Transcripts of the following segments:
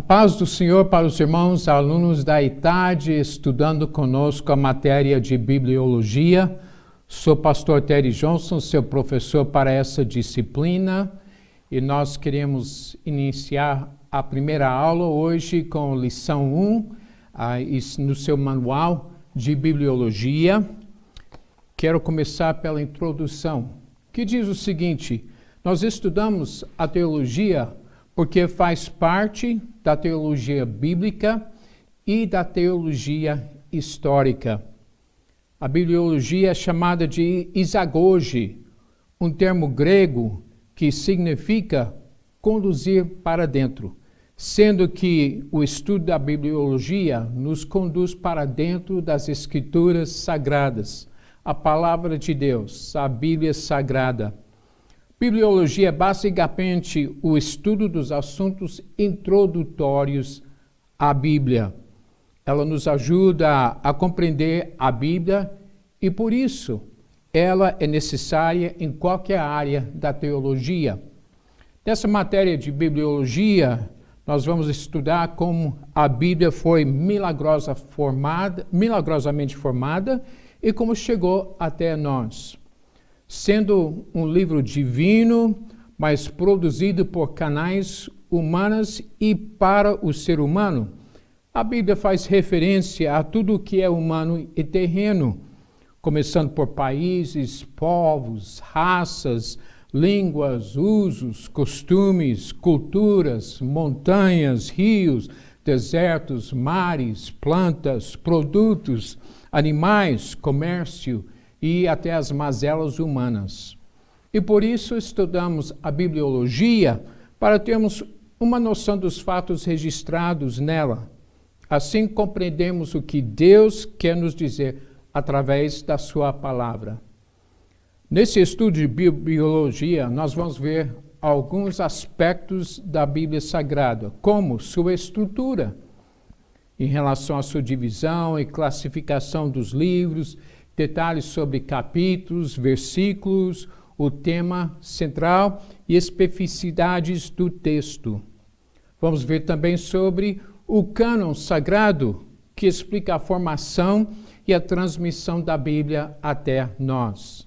A paz do Senhor para os irmãos alunos da ITAD, estudando conosco a matéria de Bibliologia. Sou pastor Terry Johnson, seu professor para essa disciplina, e nós queremos iniciar a primeira aula hoje com lição 1, no seu manual de Bibliologia. Quero começar pela introdução, que diz o seguinte: nós estudamos a teologia porque faz parte da teologia bíblica e da teologia histórica. A bibliologia é chamada de isagoge, um termo grego que significa conduzir para dentro, sendo que o estudo da bibliologia nos conduz para dentro das escrituras sagradas, a palavra de Deus, a Bíblia Sagrada. Bibliologia é basicamente o estudo dos assuntos introdutórios à Bíblia. Ela nos ajuda a compreender a Bíblia e, por isso, ela é necessária em qualquer área da teologia. Nessa matéria de bibliologia, nós vamos estudar como a Bíblia foi milagrosamente formada e como chegou até nós. Sendo um livro divino, mas produzido por canais humanos e para o ser humano, a Bíblia faz referência a tudo o que é humano e terreno, começando por países, povos, raças, línguas, usos, costumes, culturas, montanhas, rios, desertos, mares, plantas, produtos, animais, comércio e até as mazelas humanas. E por isso estudamos a bibliologia para termos uma noção dos fatos registrados nela. Assim compreendemos o que Deus quer nos dizer através da sua palavra. Nesse estudo de bibliologia, nós vamos ver alguns aspectos da Bíblia Sagrada, como sua estrutura, em relação à sua divisão e classificação dos livros, detalhes sobre capítulos, versículos, o tema central e especificidades do texto. Vamos ver também sobre o cânon sagrado, que explica a formação e a transmissão da Bíblia até nós.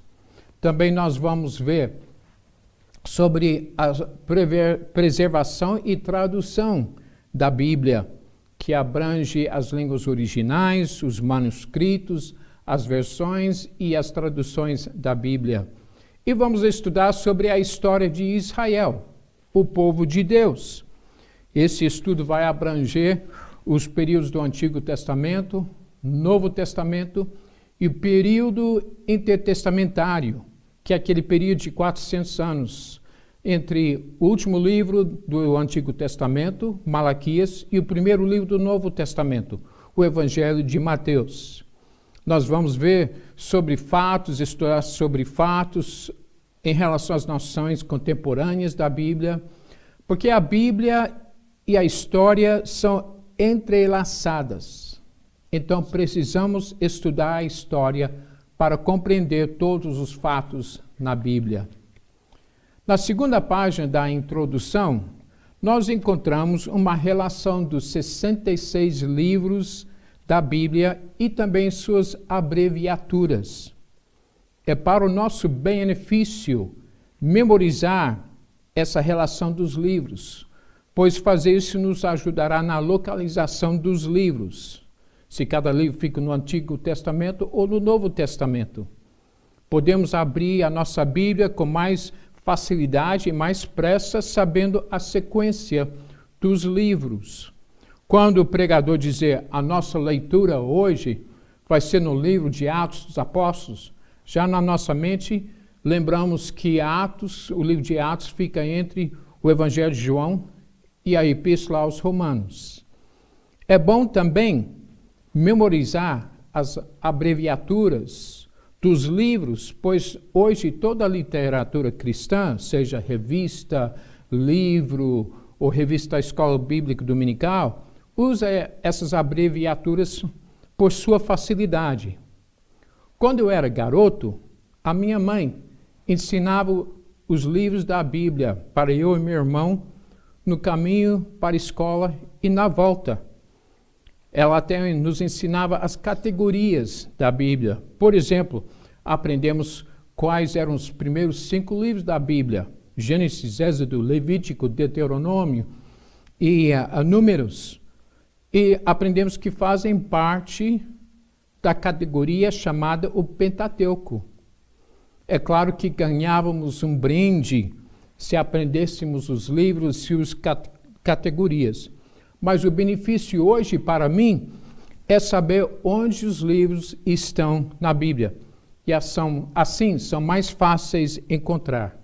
Também nós vamos ver sobre a preservação e tradução da Bíblia, que abrange as línguas originais, os manuscritos, as versões e as traduções da Bíblia. E vamos estudar sobre a história de Israel, o povo de Deus. Esse estudo vai abranger os períodos do Antigo Testamento, Novo Testamento e o período intertestamentário, que é aquele período de 400 anos, entre o último livro do Antigo Testamento, Malaquias, e o primeiro livro do Novo Testamento, o Evangelho de Mateus. Nós vamos ver sobre fatos, estudar sobre fatos em relação às noções contemporâneas da Bíblia, porque a Bíblia e a história são entrelaçadas. Então precisamos estudar a história para compreender todos os fatos na Bíblia. Na segunda página da introdução, nós encontramos uma relação dos 66 livros da Bíblia e também suas abreviaturas. É para o nosso benefício memorizar essa relação dos livros, pois fazer isso nos ajudará na localização dos livros, se cada livro fica no Antigo Testamento ou no Novo Testamento. Podemos abrir a nossa Bíblia com mais facilidade e mais pressa, sabendo a sequência dos livros. Quando o pregador dizer a nossa leitura hoje vai ser no livro de Atos dos Apóstolos, já na nossa mente lembramos que o livro de Atos fica entre o Evangelho de João e a Epístola aos Romanos. É bom também memorizar as abreviaturas dos livros, pois hoje toda a literatura cristã, seja revista, livro ou revista da Escola Bíblica Dominical, usa essas abreviaturas por sua facilidade. Quando eu era garoto, a minha mãe ensinava os livros da Bíblia para eu e meu irmão no caminho para a escola e na volta. Ela até nos ensinava as categorias da Bíblia. Por exemplo, aprendemos quais eram os primeiros 5 livros da Bíblia: Gênesis, Êxodo, Levítico, Deuteronômio e Números. E aprendemos que fazem parte da categoria chamada o Pentateuco. É claro que ganhávamos um brinde se aprendêssemos os livros e as categorias. Mas o benefício hoje para mim é saber onde os livros estão na Bíblia. E assim são mais fáceis de encontrar.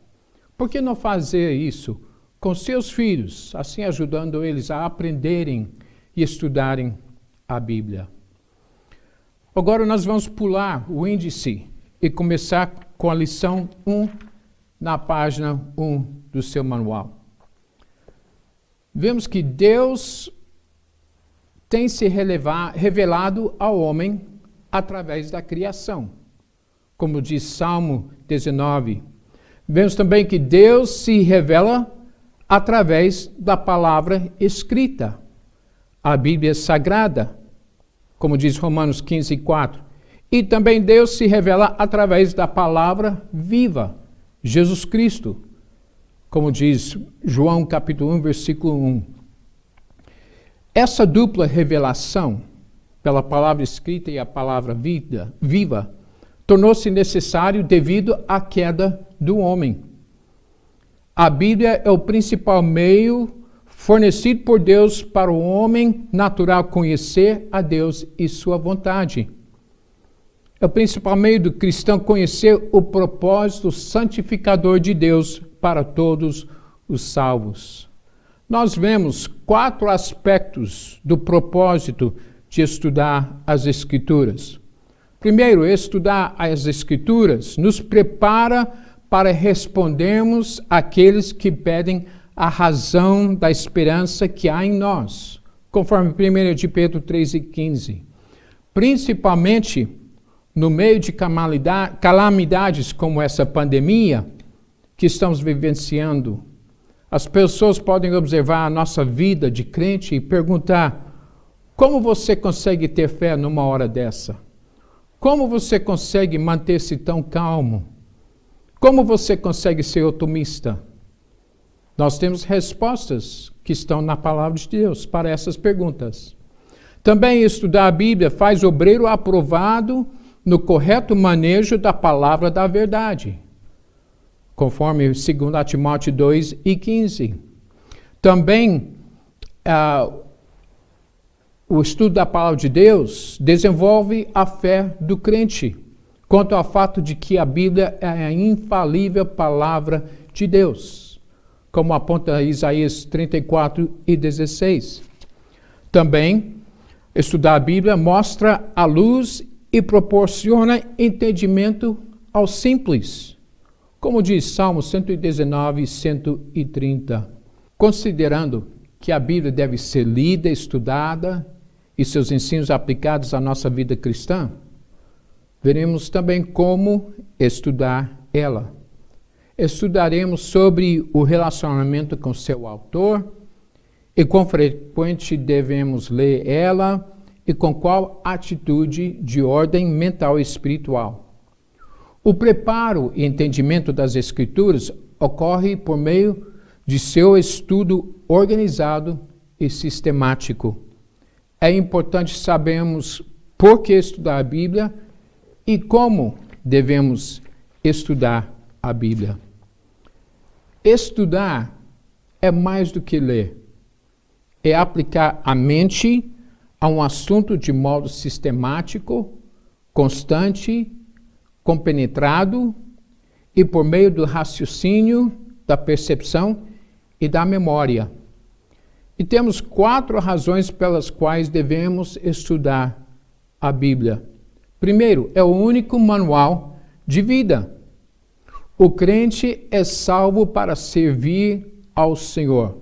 Por que não fazer isso com seus filhos, assim ajudando eles a aprenderem e estudarem a Bíblia? Agora nós vamos pular o índice e começar com a lição 1 na página 1 do seu manual. Vemos que Deus tem se revelado ao homem através da criação. Como diz Salmo 19. Vemos também que Deus se revela através da palavra escrita, a Bíblia Sagrada, como diz Romanos 15:4. E também Deus se revela através da palavra viva, Jesus Cristo, como diz João capítulo 1, versículo 1. Essa dupla revelação, pela palavra escrita e a palavra viva, tornou-se necessário devido à queda do homem. A Bíblia é o principal meio fornecido por Deus para o homem natural conhecer a Deus e sua vontade. É o principal meio do cristão conhecer o propósito santificador de Deus para todos os salvos. Nós vemos 4 aspectos do propósito de estudar as Escrituras. Primeiro, estudar as Escrituras nos prepara para respondermos àqueles que pedem a razão da esperança que há em nós, conforme 1 de Pedro 3:15. Principalmente no meio de calamidades como essa pandemia que estamos vivenciando, as pessoas podem observar a nossa vida de crente e perguntar: como você consegue ter fé numa hora dessa? Como você consegue manter-se tão calmo? Como você consegue ser otimista? Nós temos respostas que estão na palavra de Deus para essas perguntas. Também estudar a Bíblia faz o obreiro aprovado no correto manejo da palavra da verdade, conforme 2 Timóteo 2:15. Também o estudo da palavra de Deus desenvolve a fé do crente quanto ao fato de que a Bíblia é a infalível palavra de Deus, como aponta Isaías 34:16. Também estudar a Bíblia mostra a luz e proporciona entendimento aos simples, como diz Salmo 119 e 130. Considerando que a Bíblia deve ser lida, estudada e seus ensinos aplicados à nossa vida cristã, veremos também como estudar ela. Estudaremos sobre o relacionamento com seu autor e quão frequente devemos ler ela e com qual atitude de ordem mental e espiritual. O preparo e entendimento das Escrituras ocorre por meio de seu estudo organizado e sistemático. É importante sabermos por que estudar a Bíblia e como devemos estudar a Bíblia. Estudar é mais do que ler. É aplicar a mente a um assunto de modo sistemático, constante, compenetrado e por meio do raciocínio, da percepção e da memória. E temos 4 razões pelas quais devemos estudar a Bíblia. Primeiro, é o único manual de vida. O crente é salvo para servir ao Senhor.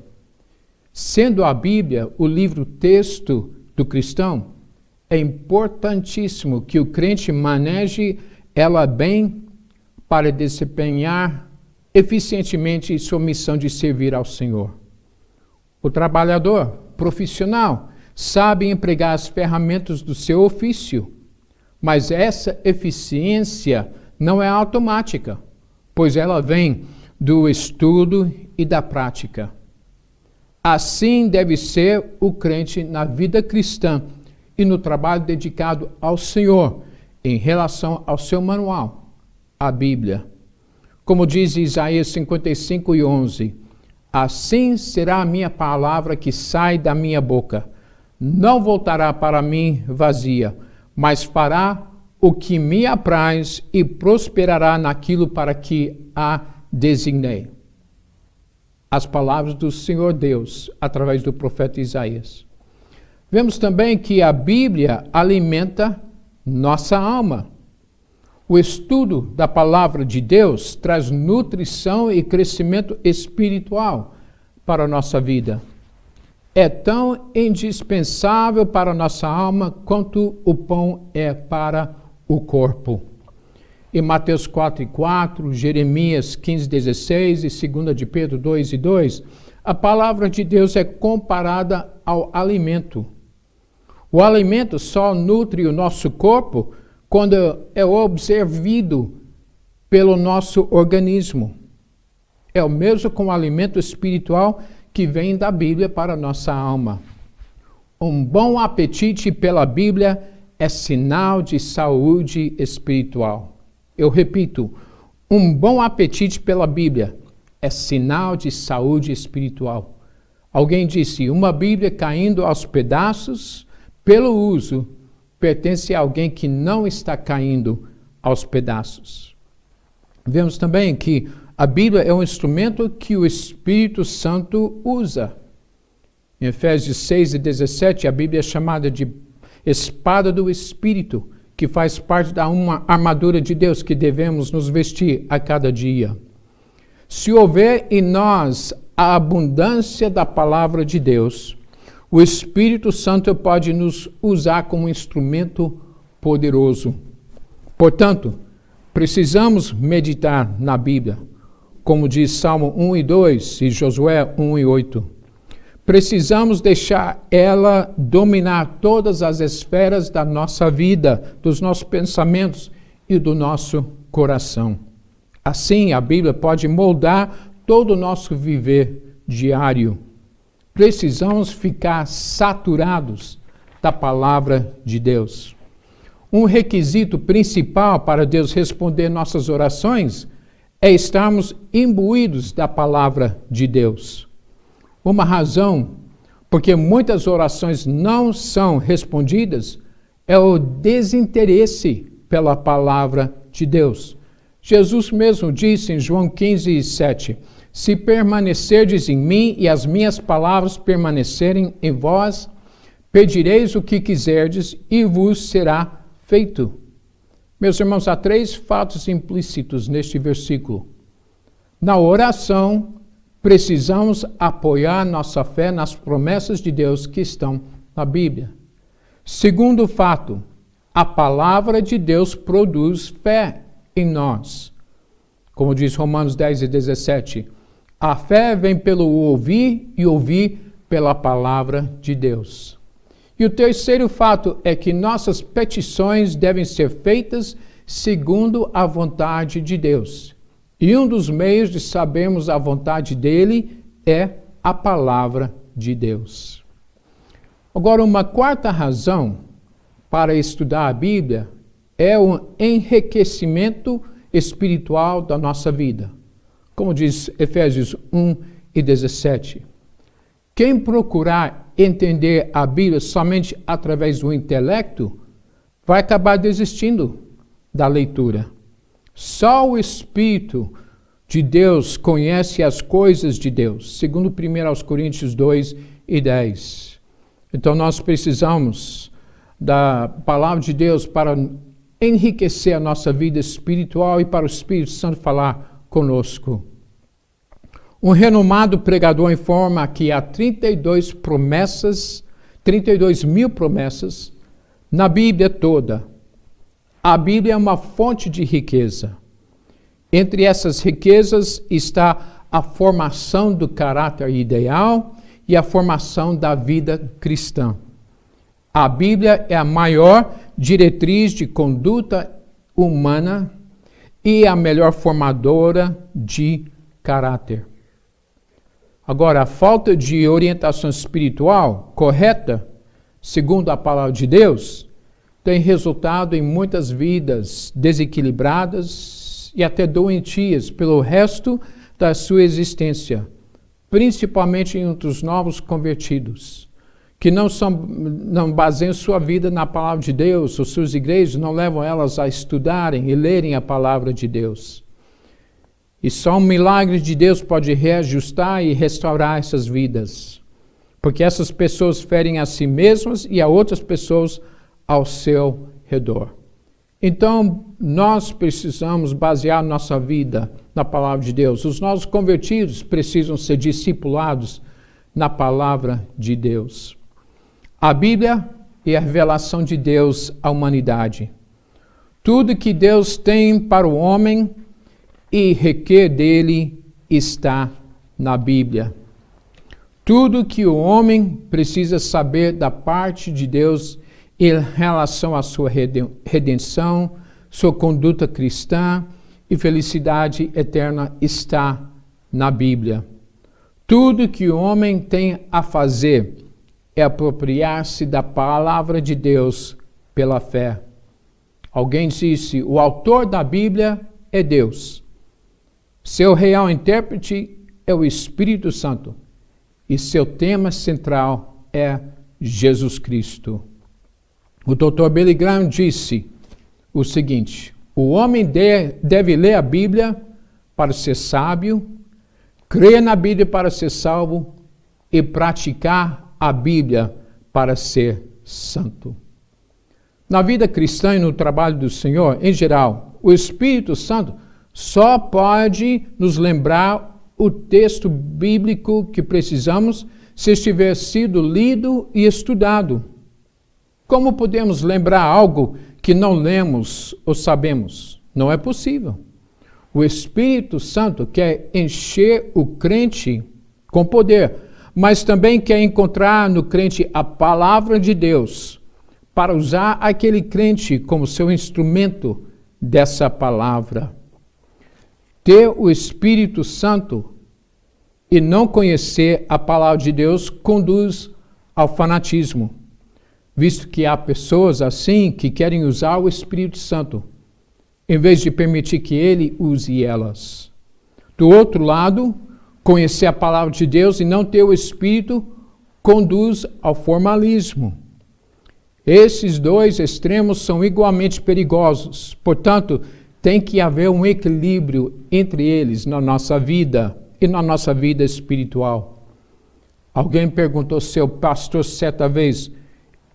Sendo a Bíblia o livro-texto do cristão, é importantíssimo que o crente maneje ela bem para desempenhar eficientemente sua missão de servir ao Senhor. O trabalhador profissional, sabe empregar as ferramentas do seu ofício. Mas essa eficiência não é automática, pois ela vem do estudo e da prática. Assim deve ser o crente na vida cristã e no trabalho dedicado ao Senhor em relação ao seu manual, a Bíblia. Como diz Isaías 55:11, assim será a minha palavra que sai da minha boca. Não voltará para mim vazia, mas fará o que me apraz e prosperará naquilo para que a designei. As palavras do Senhor Deus, através do profeta Isaías. Vemos também que a Bíblia alimenta nossa alma. O estudo da palavra de Deus traz nutrição e crescimento espiritual para a nossa vida. É tão indispensável para a nossa alma quanto o pão é para o corpo. Em Mateus 4:4, Jeremias 15:16 e 2 de Pedro 2:2, a palavra de Deus é comparada ao alimento. O alimento só nutre o nosso corpo quando é absorvido pelo nosso organismo. É o mesmo com o alimento espiritual que vem da Bíblia para a nossa alma. Um bom apetite pela Bíblia é sinal de saúde espiritual. Eu repito, um bom apetite pela Bíblia é sinal de saúde espiritual. Alguém disse, uma Bíblia caindo aos pedaços pelo uso pertence a alguém que não está caindo aos pedaços. Vemos também que a Bíblia é um instrumento que o Espírito Santo usa. Em Efésios 6:17, a Bíblia é chamada de espada do Espírito, que faz parte da uma armadura de Deus que devemos nos vestir a cada dia. Se houver em nós a abundância da palavra de Deus, o Espírito Santo pode nos usar como instrumento poderoso. Portanto, precisamos meditar na Bíblia, como diz Salmo 1:2 e Josué 1:8. Precisamos deixar ela dominar todas as esferas da nossa vida, dos nossos pensamentos e do nosso coração. Assim, a Bíblia pode moldar todo o nosso viver diário. Precisamos ficar saturados da palavra de Deus. Um requisito principal para Deus responder nossas orações é estarmos imbuídos da palavra de Deus. Uma razão porque muitas orações não são respondidas é o desinteresse pela palavra de Deus. Jesus mesmo disse em João 15:7, se permanecerdes em mim e as minhas palavras permanecerem em vós, pedireis o que quiserdes e vos será feito. Meus irmãos, há 3 fatos implícitos neste versículo. Na oração, precisamos apoiar nossa fé nas promessas de Deus que estão na Bíblia. Segundo fato, a palavra de Deus produz fé em nós. Como diz Romanos 10:17, a fé vem pelo ouvir e ouvir pela palavra de Deus. E o terceiro fato é que nossas petições devem ser feitas segundo a vontade de Deus. E um dos meios de sabermos a vontade dele é a palavra de Deus. Agora, uma quarta razão para estudar a Bíblia é o enriquecimento espiritual da nossa vida. Como diz Efésios 1:17. Quem procurar entender a Bíblia somente através do intelecto vai acabar desistindo da leitura. Só o Espírito de Deus conhece as coisas de Deus, segundo 1 Coríntios 2:10. Então nós precisamos da palavra de Deus para enriquecer a nossa vida espiritual e para o Espírito Santo falar conosco. Um renomado pregador informa que há 32 mil promessas na Bíblia toda. A Bíblia é uma fonte de riqueza. Entre essas riquezas está a formação do caráter ideal e a formação da vida cristã. A Bíblia é a maior diretriz de conduta humana e a melhor formadora de caráter. Agora, a falta de orientação espiritual correta, segundo a palavra de Deus, tem resultado em muitas vidas desequilibradas e até doentias pelo resto da sua existência, principalmente entre os novos convertidos, que não baseiam sua vida na palavra de Deus, ou suas igrejas não levam elas a estudarem e lerem a palavra de Deus. E só um milagre de Deus pode reajustar e restaurar essas vidas, porque essas pessoas ferem a si mesmas e a outras pessoas ao seu redor. Então, nós precisamos basear nossa vida na palavra de Deus. Os novos convertidos precisam ser discipulados na palavra de Deus. A Bíblia é a revelação de Deus à humanidade. Tudo que Deus tem para o homem e requer dele está na Bíblia. Tudo que o homem precisa saber da parte de Deus em relação à sua redenção, sua conduta cristã e felicidade eterna está na Bíblia. Tudo que o homem tem a fazer é apropriar-se da palavra de Deus pela fé. Alguém disse: o autor da Bíblia é Deus. Seu real intérprete é o Espírito Santo. E seu tema central é Jesus Cristo. O Dr. Billy Graham disse o seguinte: o homem deve ler a Bíblia para ser sábio, crer na Bíblia para ser salvo e praticar a Bíblia para ser santo. Na vida cristã e no trabalho do Senhor, em geral, o Espírito Santo só pode nos lembrar o texto bíblico que precisamos se estiver sido lido e estudado. Como podemos lembrar algo que não lemos ou sabemos? Não é possível. O Espírito Santo quer encher o crente com poder, mas também quer encontrar no crente a palavra de Deus, para usar aquele crente como seu instrumento dessa palavra. Ter o Espírito Santo e não conhecer a palavra de Deus conduz ao fanatismo, visto que há pessoas assim que querem usar o Espírito Santo, em vez de permitir que ele use elas. Do outro lado, conhecer a palavra de Deus e não ter o Espírito conduz ao formalismo. Esses dois extremos são igualmente perigosos. Portanto, tem que haver um equilíbrio entre eles na nossa vida e na nossa vida espiritual. Alguém perguntou ao seu pastor certa vez: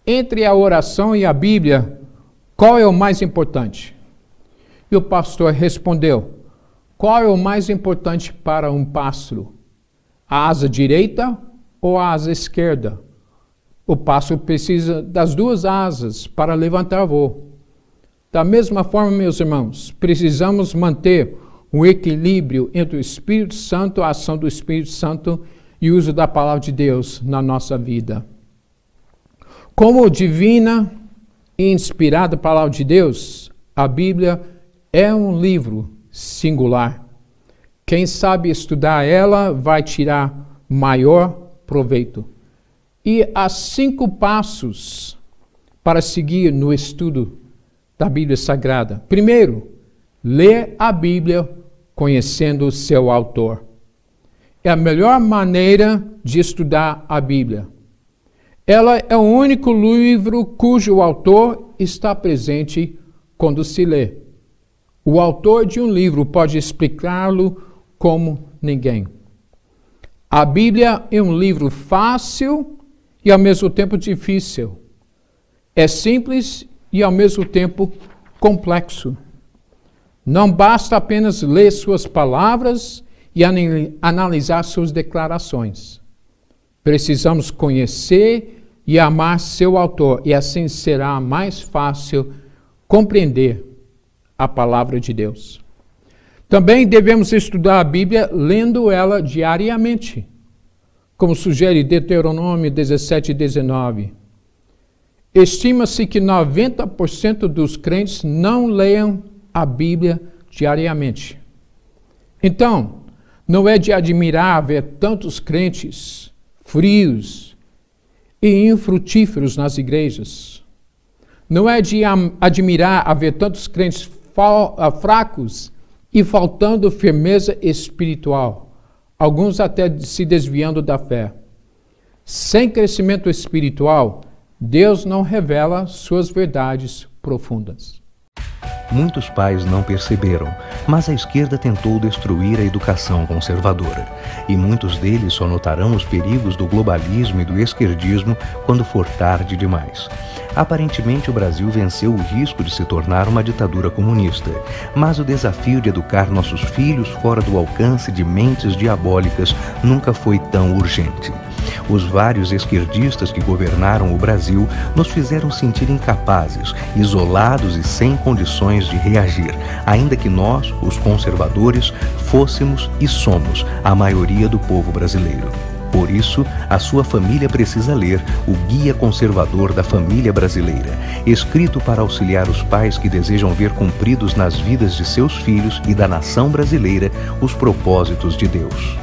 entre a oração e a Bíblia, qual é o mais importante? E o pastor respondeu: qual é o mais importante para um pássaro? A asa direita ou a asa esquerda? O pássaro precisa das duas asas para levantar voo. Da mesma forma, meus irmãos, precisamos manter um equilíbrio entre o Espírito Santo, a ação do Espírito Santo e o uso da palavra de Deus na nossa vida. Como divina e inspirada palavra de Deus, a Bíblia é um livro singular. Quem sabe estudar ela vai tirar maior proveito. E há 5 passos para seguir no estudo da Bíblia Sagrada. Primeiro, ler a Bíblia conhecendo o seu autor. É a melhor maneira de estudar a Bíblia. Ela é o único livro cujo autor está presente quando se lê. O autor de um livro pode explicá-lo como ninguém. A Bíblia é um livro fácil e ao mesmo tempo difícil. É simples e ao mesmo tempo complexo. Não basta apenas ler suas palavras e analisar suas declarações. Precisamos conhecer e amar seu autor, e assim será mais fácil compreender a palavra de Deus. Também devemos estudar a Bíblia lendo ela diariamente. como sugere Deuteronômio 17 e 19. Estima-se que 90% dos crentes não leiam a Bíblia diariamente. Então, não é de admirar ver tantos crentes frios e infrutíferos nas igrejas. Não é de admirar ver tantos crentes fracos e faltando firmeza espiritual, alguns até se desviando da fé. Sem crescimento espiritual, Deus não revela suas verdades profundas. Muitos pais não perceberam, mas a esquerda tentou destruir a educação conservadora. E muitos deles só notarão os perigos do globalismo e do esquerdismo quando for tarde demais. Aparentemente, o Brasil venceu o risco de se tornar uma ditadura comunista, mas o desafio de educar nossos filhos fora do alcance de mentes diabólicas nunca foi tão urgente. Os vários esquerdistas que governaram o Brasil nos fizeram sentir incapazes, isolados e sem condições de reagir, ainda que nós, os conservadores, fôssemos e somos a maioria do povo brasileiro. Por isso, a sua família precisa ler o Guia Conservador da Família Brasileira, escrito para auxiliar os pais que desejam ver cumpridos nas vidas de seus filhos e da nação brasileira os propósitos de Deus.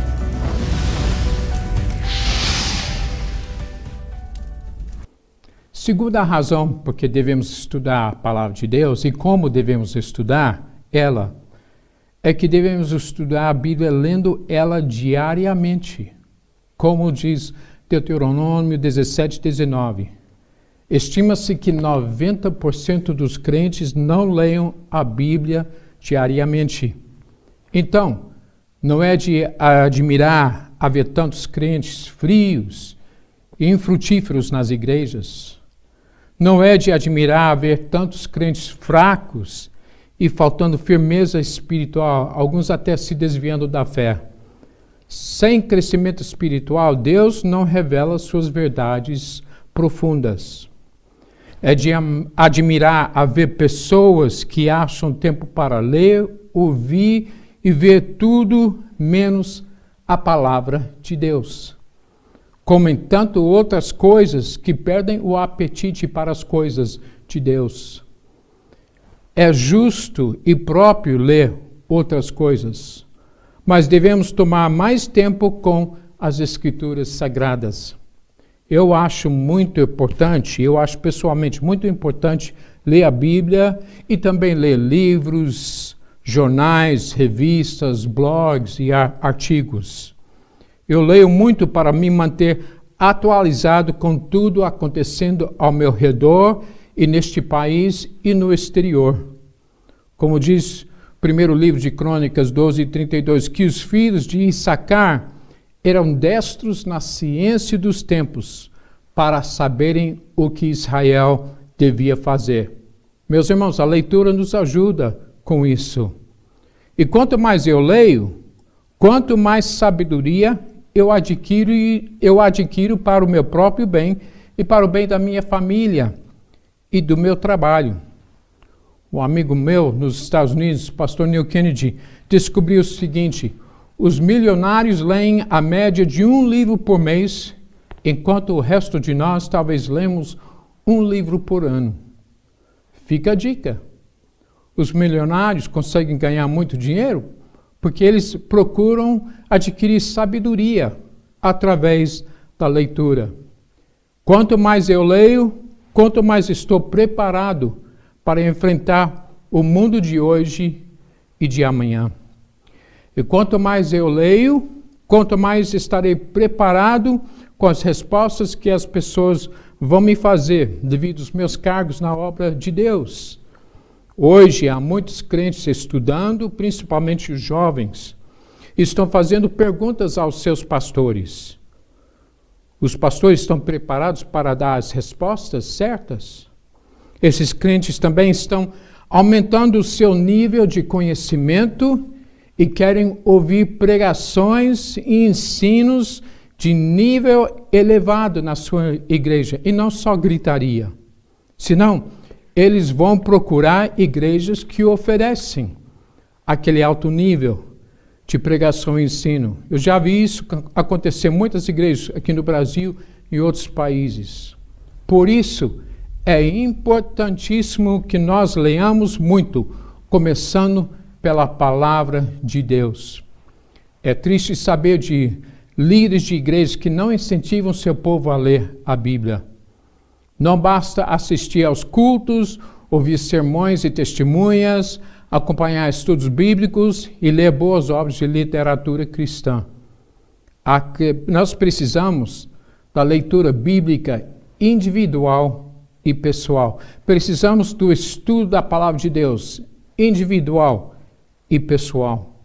Segunda razão por que devemos estudar a palavra de Deus e como devemos estudar ela, é que devemos estudar a Bíblia lendo ela diariamente. Como diz Deuteronômio 17, 19. Estima-se que 90% dos crentes não leiam a Bíblia diariamente. Então, não é de admirar haver tantos crentes frios e infrutíferos nas igrejas. Não é de admirar ver tantos crentes fracos e faltando firmeza espiritual, alguns até se desviando da fé. Sem crescimento espiritual, Deus não revela suas verdades profundas. É de admirar haver pessoas que acham tempo para ler, ouvir e ver tudo menos a palavra de Deus. Como em tanto outras coisas que perdem o apetite para as coisas de Deus. É justo e próprio ler outras coisas, mas devemos tomar mais tempo com as Escrituras Sagradas. Eu acho muito importante, eu acho pessoalmente muito importante ler a Bíblia e também ler livros, jornais, revistas, blogs e artigos. Eu leio muito para me manter atualizado com tudo acontecendo ao meu redor e neste país e no exterior. Como diz o primeiro livro de Crônicas 12:32, que os filhos de Issacar eram destros na ciência dos tempos para saberem o que Israel devia fazer. Meus irmãos, a leitura nos ajuda com isso. E quanto mais eu leio, quanto mais sabedoria eu adquiro para o meu próprio bem e para o bem da minha família e do meu trabalho. Um amigo meu nos Estados Unidos, pastor Neil Kennedy, descobriu o seguinte: os milionários leem a média de um livro por mês, enquanto o resto de nós talvez lemos um livro por ano. Fica a dica. Os milionários conseguem ganhar muito dinheiro porque eles procuram adquirir sabedoria através da leitura. Quanto mais eu leio, quanto mais estou preparado para enfrentar o mundo de hoje e de amanhã. E quanto mais eu leio, quanto mais estarei preparado com as respostas que as pessoas vão me fazer devido aos meus cargos na obra de Deus. Hoje há muitos crentes estudando, principalmente os jovens, estão fazendo perguntas aos seus pastores. Os pastores estão preparados para dar as respostas certas? Esses crentes também estão aumentando o seu nível de conhecimento e querem ouvir pregações e ensinos de nível elevado na sua igreja, e não só gritaria. Senão, eles vão procurar igrejas que oferecem aquele alto nível de pregação e ensino. Eu já vi isso acontecer em muitas igrejas aqui no Brasil e em outros países. Por isso, é importantíssimo que nós leamos muito, começando pela palavra de Deus. É triste saber de líderes de igrejas que não incentivam seu povo a ler a Bíblia. Não basta assistir aos cultos, ouvir sermões e testemunhas, acompanhar estudos bíblicos e ler boas obras de literatura cristã. Nós precisamos da leitura bíblica individual e pessoal. Precisamos do estudo da palavra de Deus, individual e pessoal.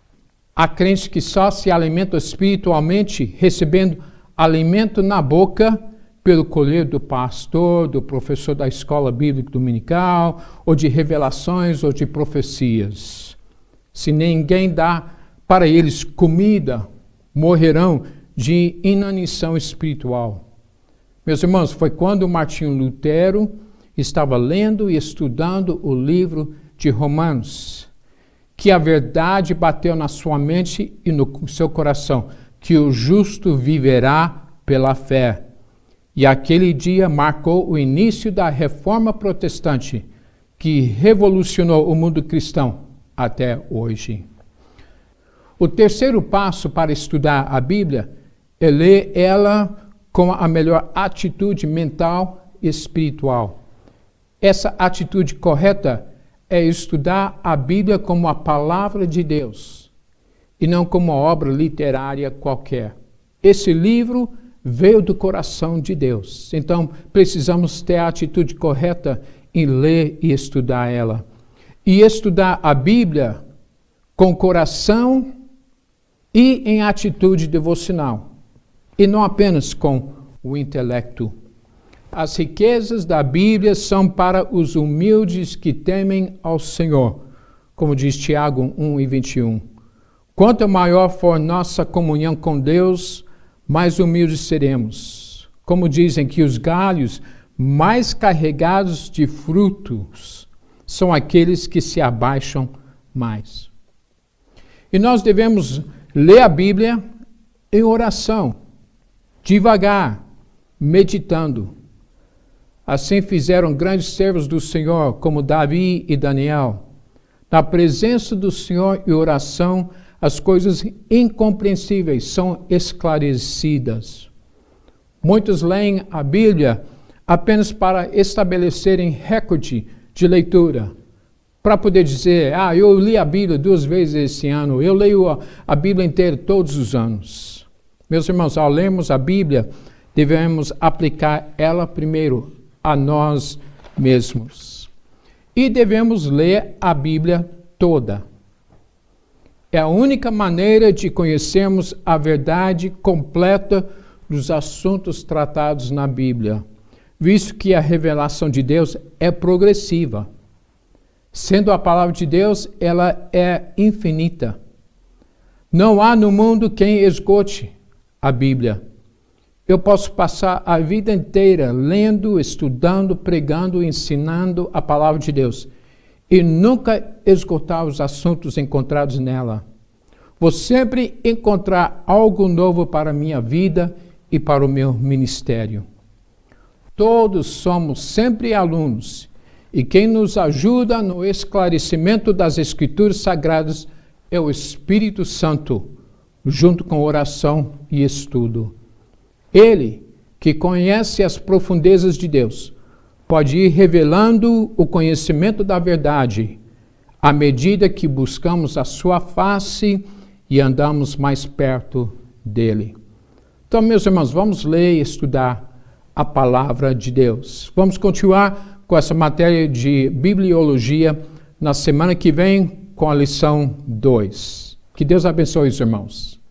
Há crentes que só se alimentam espiritualmente, recebendo alimento na boca pelo colher do pastor, do professor da escola bíblica dominical, ou de revelações ou de profecias. Se ninguém dá para eles comida, morrerão de inanição espiritual. Meus irmãos, foi quando Martinho Lutero estava lendo e estudando o livro de Romanos que a verdade bateu na sua mente e no seu coração, que o justo viverá pela fé. E aquele dia marcou o início da Reforma Protestante, que revolucionou o mundo cristão até hoje. O terceiro passo para estudar a Bíblia é ler ela com a melhor atitude mental e espiritual. Essa atitude correta é estudar a Bíblia como a palavra de Deus e não como uma obra literária qualquer. Esse livro veio do coração de Deus. Então, precisamos ter a atitude correta em ler e estudar ela. E estudar a Bíblia com coração e em atitude devocional. E não apenas com o intelecto. As riquezas da Bíblia são para os humildes que temem ao Senhor, como diz Tiago 1:21. Quanto maior for nossa comunhão com Deus, mais humildes seremos. Como dizem que os galhos mais carregados de frutos são aqueles que se abaixam mais. E nós devemos ler a Bíblia em oração, devagar, meditando. Assim fizeram grandes servos do Senhor, como Davi e Daniel. Na presença do Senhor e oração, as coisas incompreensíveis são esclarecidas. Muitos leem a Bíblia apenas para estabelecerem recorde de leitura, para poder dizer, eu li a Bíblia 2 vezes esse ano, eu leio a Bíblia inteira todos os anos. Meus irmãos, ao lermos a Bíblia, devemos aplicar ela primeiro a nós mesmos. E devemos ler a Bíblia toda. É a única maneira de conhecermos a verdade completa dos assuntos tratados na Bíblia, visto que a revelação de Deus é progressiva. Sendo a palavra de Deus, ela é infinita. Não há no mundo quem esgote a Bíblia. Eu posso passar a vida inteira lendo, estudando, pregando, ensinando a palavra de Deus e nunca esgotar os assuntos encontrados nela. Vou sempre encontrar algo novo para a minha vida e para o meu ministério. Todos somos sempre alunos e quem nos ajuda no esclarecimento das Escrituras Sagradas é o Espírito Santo, junto com oração e estudo. Ele, que conhece as profundezas de Deus, pode ir revelando o conhecimento da verdade à medida que buscamos a sua face e andamos mais perto dele. Então, meus irmãos, vamos ler e estudar a palavra de Deus. Vamos continuar com essa matéria de bibliologia na semana que vem com a lição 2. Que Deus abençoe os irmãos.